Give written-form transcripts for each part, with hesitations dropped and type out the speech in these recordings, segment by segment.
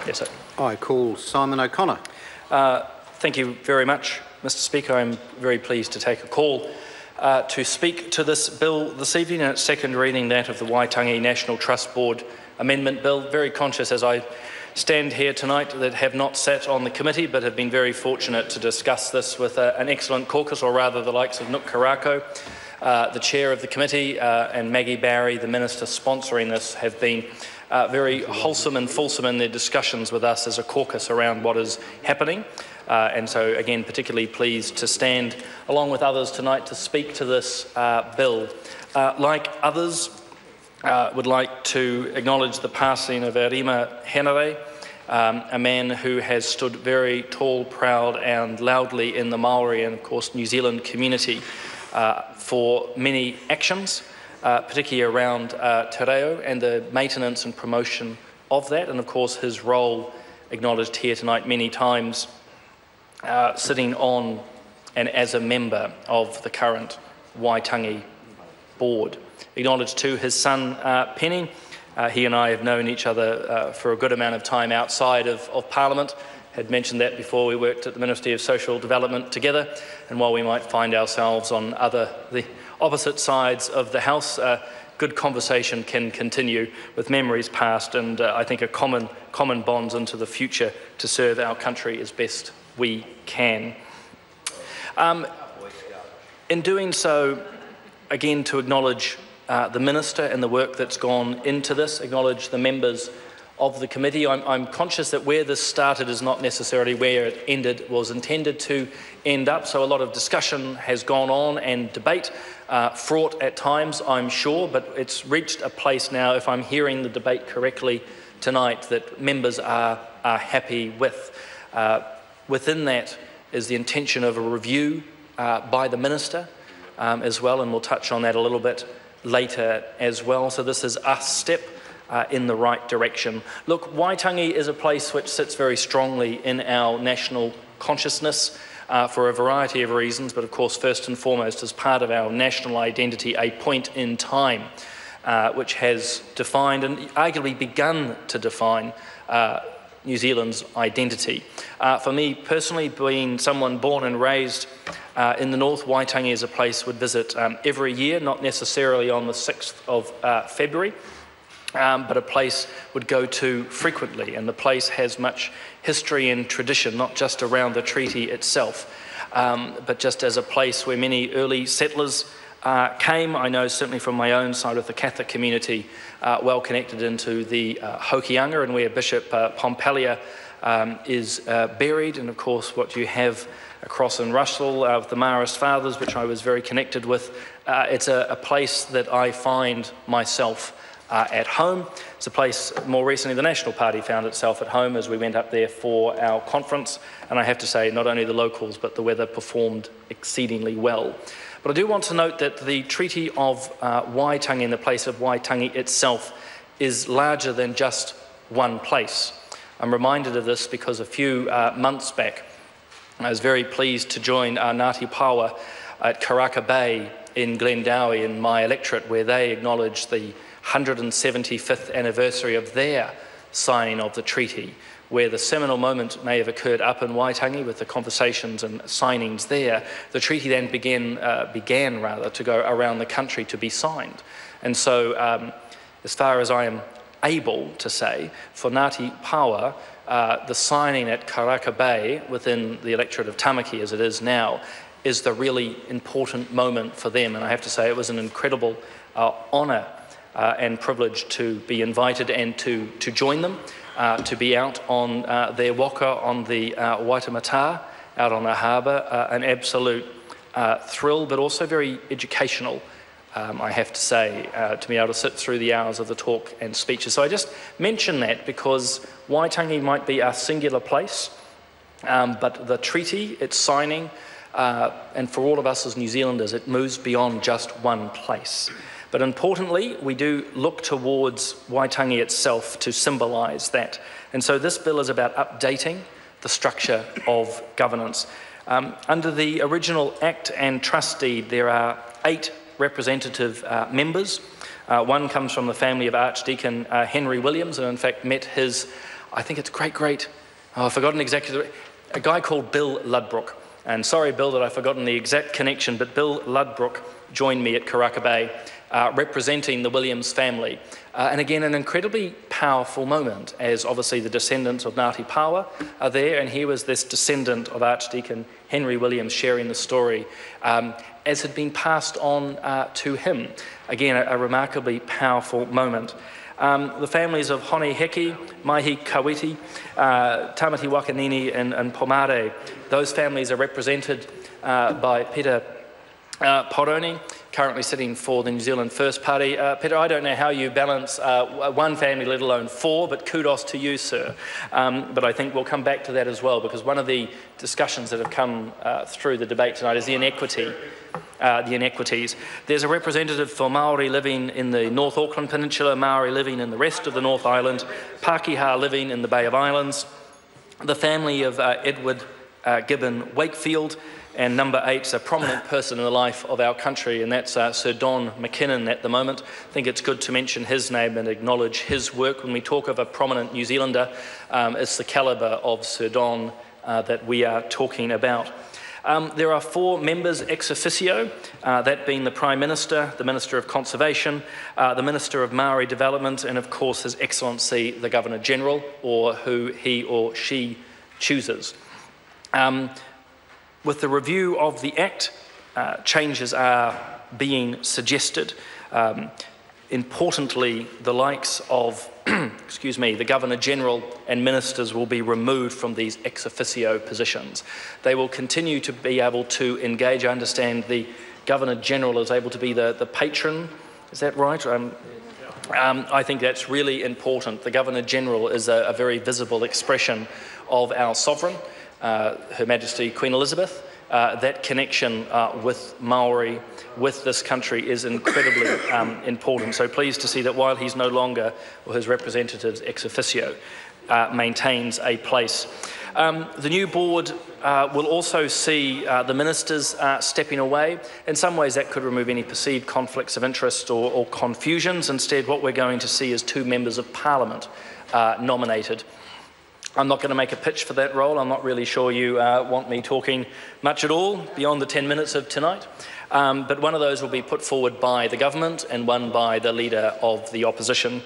Yes, sir. I call Simon O'Connor. Thank you very much, Mr. Speaker. I'm very pleased to take a call to speak to this bill this evening, and its second reading, that of the Waitangi National Trust Board Amendment Bill. Very conscious as I stand here tonight that have not sat on the committee but have been very fortunate to discuss this with an excellent caucus, or rather the likes of Nuk Karako, the chair of the committee, and Maggie Barry, the minister sponsoring this, have been very wholesome and fulsome in their discussions with us as a caucus around what is happening. And so, again, particularly pleased to stand along with others tonight to speak to this bill. Like others, would like to acknowledge the passing of Arima Henare, a man who has stood very tall, proud and loudly in the Maori and, of course, New Zealand community for many actions, particularly around te reo and the maintenance and promotion of that, and, of course, his role acknowledged here tonight many times, sitting on and as a member of the current Waitangi board. Acknowledged too his son Penny. He and I have known each other for a good amount of time outside of Parliament. Had mentioned that before. We worked at the Ministry of Social Development together, and while we might find ourselves on the opposite sides of the House, good conversation can continue with memories past, and I think a common bonds into the future to serve our country as best we can. In doing so, again, to acknowledge the Minister and the work that's gone into this, acknowledge the members of the committee. I'm conscious that where this started is not necessarily where it ended, was intended to end up, so a lot of discussion has gone on and debate, fraught at times, I'm sure, but it's reached a place now, if I'm hearing the debate correctly tonight, that members are happy with. Within that is the intention of a review by the Minister as well, and we'll touch on that a little bit later as well. So this is a step in the right direction. Look, Waitangi is a place which sits very strongly in our national consciousness for a variety of reasons, but of course first and foremost as part of our national identity, a point in time which has defined and arguably begun to define New Zealand's identity. For me personally, being someone born and raised in the north, Waitangi is a place I would visit every year, not necessarily on the 6th of February, but a place would go to frequently, and the place has much history and tradition, not just around the treaty itself, but just as a place where many early settlers came. I know certainly from my own side of the Catholic community, well connected into the Hokianga, and where Bishop Pompalia is buried, and of course what you have across in Russell of the Marist Fathers, which I was very connected with. It's a place that I find myself at home. It's a place, more recently, the National Party found itself at home as we went up there for our conference, and I have to say, not only the locals, but the weather performed exceedingly well. But I do want to note that the Treaty of Waitangi and the place of Waitangi itself is larger than just one place. I'm reminded of this because a few months back, I was very pleased to join Ngāti Pawa at Karaka Bay in Glendowie in my electorate, where they acknowledged the 175th anniversary of their signing of the treaty, where the seminal moment may have occurred up in Waitangi with the conversations and signings there. The treaty then began to go around the country to be signed. And so, as far as I am able to say, for Ngāti Pawa, the signing at Karaka Bay within the electorate of Tamaki, as it is now, is the really important moment for them. And I have to say it was an incredible honour and privilege to be invited and to join them, to be out on their waka on the Waitemata, out on the harbour, an absolute thrill, but also very educational, I have to say, to be able to sit through the hours of the talk and speeches. So I just mention that because Waitangi might be a singular place, but the treaty, its signing, and for all of us as New Zealanders, it moves beyond just one place. But importantly, we do look towards Waitangi itself to symbolise that. And so this bill is about updating the structure of governance. Under the original Act and Trust deed, there are 8 representative members. One comes from the family of Archdeacon Henry Williams, and in fact met his I think it's great. Oh, I've forgotten exactly, a guy called Bill Ludbrook. And sorry, Bill, that I've forgotten the exact connection, but Bill Ludbrook joined me at Karaka Bay, representing the Williams family. And again, an incredibly powerful moment, as obviously the descendants of Ngāti Pawa are there, and here was this descendant of Archdeacon Henry Williams sharing the story as had been passed on to him. Again, a remarkably powerful moment. The families of Hone Heki, Maihi Kawiti, Tamati Wakanini and Pomare, those families are represented by Peter Poroni, currently sitting for the New Zealand First Party. Peter, I don't know how you balance one family, let alone four, but kudos to you, sir. But I think we'll come back to that as well, because one of the discussions that have come through the debate tonight is the inequities. There's a representative for Māori living in the North Auckland Peninsula, Māori living in the rest of the North Island, Pākehā living in the Bay of Islands, the family of Edward Gibbon Wakefield, and number 8's a prominent person in the life of our country, and that's Sir Don McKinnon at the moment. I think it's good to mention his name and acknowledge his work. When we talk of a prominent New Zealander, it's the calibre of Sir Don that we are talking about. There are 4 members ex officio, that being the Prime Minister, the Minister of Conservation, the Minister of Māori Development, and of course His Excellency the Governor-General, or who he or she chooses. With the review of the Act, changes are being suggested. Importantly, the likes of the Governor-General and Ministers will be removed from these ex officio positions. They will continue to be able to engage. I understand the Governor-General is able to be the patron. Is that right? I think that's really important. The Governor-General is a very visible expression of our sovereign, Her Majesty Queen Elizabeth. That connection with Māori, with this country, is incredibly important. So pleased to see that while he's no longer, or his representatives ex officio, maintains a place. The new board will also see the ministers stepping away. In some ways that could remove any perceived conflicts of interest or confusions. Instead, what we're going to see is 2 members of Parliament nominated. I'm not going to make a pitch for that role. I'm not really sure you want me talking much at all beyond the 10 minutes of tonight. But one of those will be put forward by the government and one by the leader of the opposition.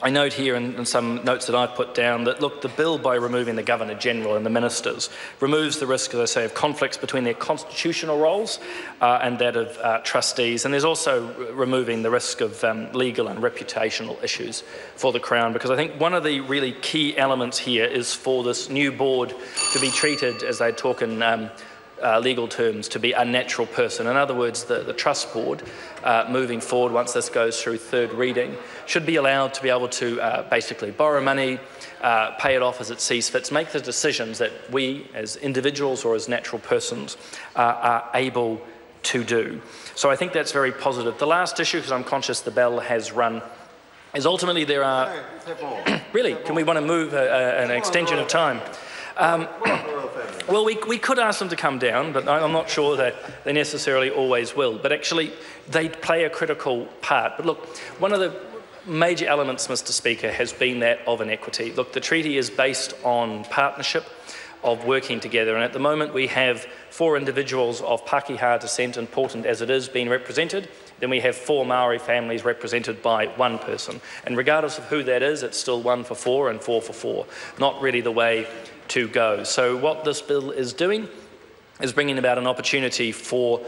I note here in some notes that I've put down that, look, the bill, by removing the Governor-General and the ministers, removes the risk, as I say, of conflicts between their constitutional roles and that of trustees. And there's also removing the risk of legal and reputational issues for the Crown, because I think one of the really key elements here is for this new board to be treated, as they talk in legal terms, to be a natural person. In other words, the Trust Board, moving forward, once this goes through 3rd reading, should be allowed to be able to basically borrow money, pay it off as it sees fit, make the decisions that we as individuals or as natural persons are able to do. So I think that's very positive. The last issue, because I'm conscious the bell has run, is ultimately there are... Really? Can we want to move an extension of time? Well, we could ask them to come down, but I'm not sure that they necessarily always will. But actually, they play a critical part. But look, one of the major elements, Mr. Speaker, has been that of inequity. Look, the treaty is based on partnership, of working together, and at the moment we have 4 individuals of Pākehā descent, important as it is, being represented. Then we have 4 Māori families represented by 1 person. And regardless of who that is, it's still 1 for 4 and 4 for 4. Not really the way to go. So what this bill is doing is bringing about an opportunity for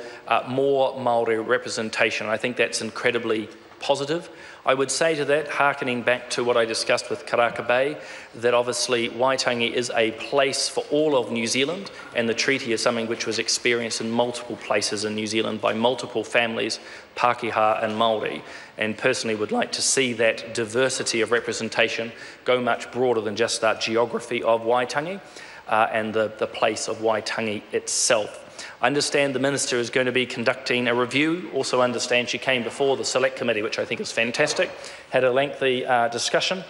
more Māori representation. I think that's incredibly positive. I would say to that, hearkening back to what I discussed with Karaka Bay, that obviously Waitangi is a place for all of New Zealand, and the treaty is something which was experienced in multiple places in New Zealand by multiple families, Pākehā and Māori, and personally would like to see that diversity of representation go much broader than just that geography of Waitangi and the place of Waitangi itself. I understand the Minister is going to be conducting a review. Also understand she came before the Select Committee, which I think is fantastic, had a lengthy discussion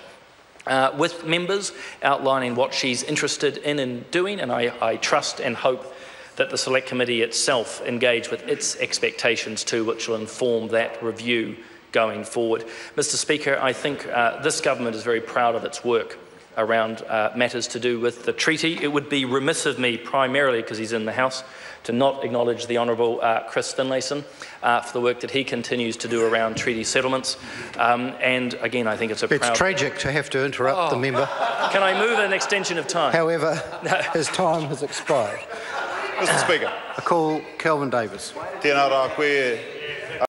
with members outlining what she's interested in doing, and I trust and hope that the Select Committee itself engage with its expectations too, which will inform that review going forward. Mr Speaker, I think this government is very proud of its work around matters to do with the treaty. It would be remiss of me, primarily because he's in the House, to not acknowledge the Honourable Chris Finlayson for the work that he continues to do around treaty settlements. And again, I think it's tragic to have to interrupt the member. Can I move an extension of time? However, his time has expired. Mr Speaker. I call Kelvin Davis. Tēnā rā koe,